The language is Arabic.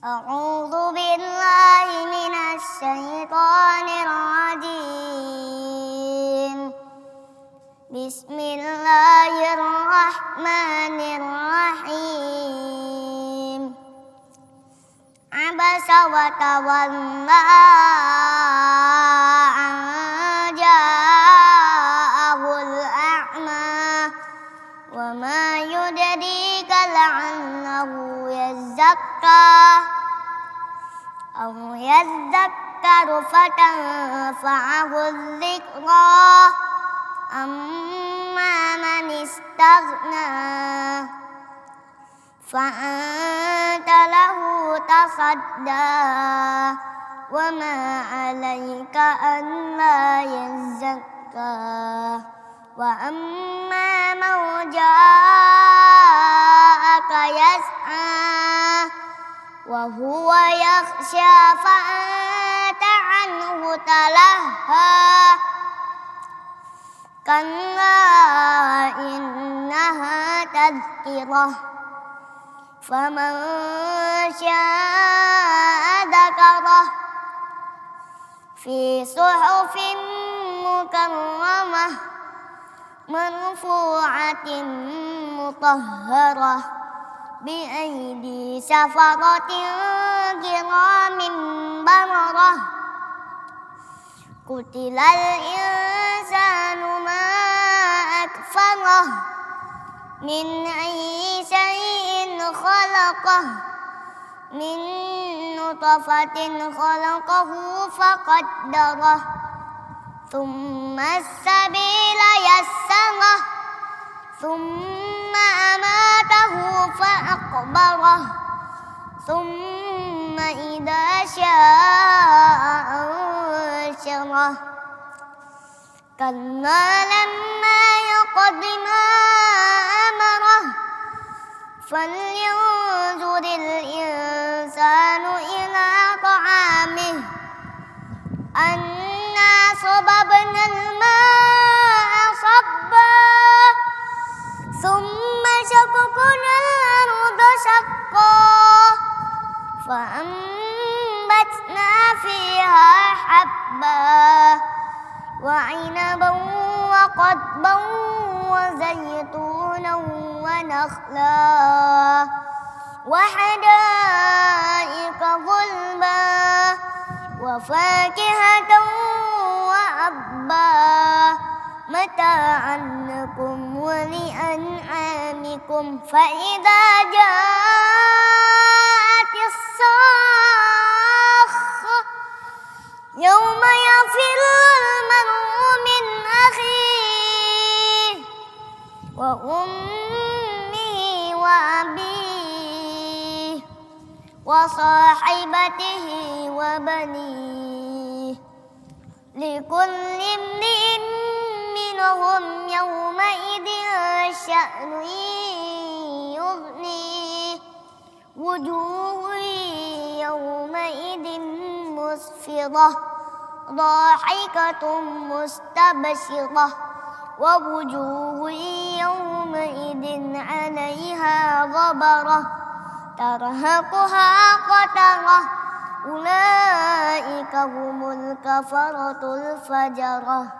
أعوذ بالله من الشيطان الرجيم. بسم الله الرحمن الرحيم. عبس وتولى أن جاءه الأعمى وما يدريك لعله يزكى أو يذكر فتنفعه الذكرى أما من استغنى فأنت له تصدى وما عليك ألا يزكى وأما من جاءك يسعى وهو يخشى فأنت عنه تلهى كلا إنها تذكرة فمن شاء ذكره في صحف مكرمة مرفوعة مطهرة بأيدي سفرة كرام بررة قتل الإنسان ما أكفره من أي شيء خلقه من نطفة خلقه فقدره ثم السبيل يسره ثم أماته فأقبره ثم إذا شاء أنشره كلا لما يقض ما أمره فلينظر الإنسان إلى طعامه أنا صببنا الماء صبا ثم شققنا الأرض شقا فأنبتنا فيها حبا وعنبا وقضبا وزيتونا ونخلا وحدائق غلبا وفاكهة وأبا متاعا لكم ولأنعامكم فإذا جاءت الصاخة يوم يفر المرء من أخيه وأمه وأبيه وصاحبته وبنيه لكل امرئ منهم يومئذ شأن يغنيه وجوه يومئذ مسفرة ضاحكة مستبشرة ووجوه يومئذ عليها غبرة ترهقها قترة أولئك هم الكفرة الفجرة.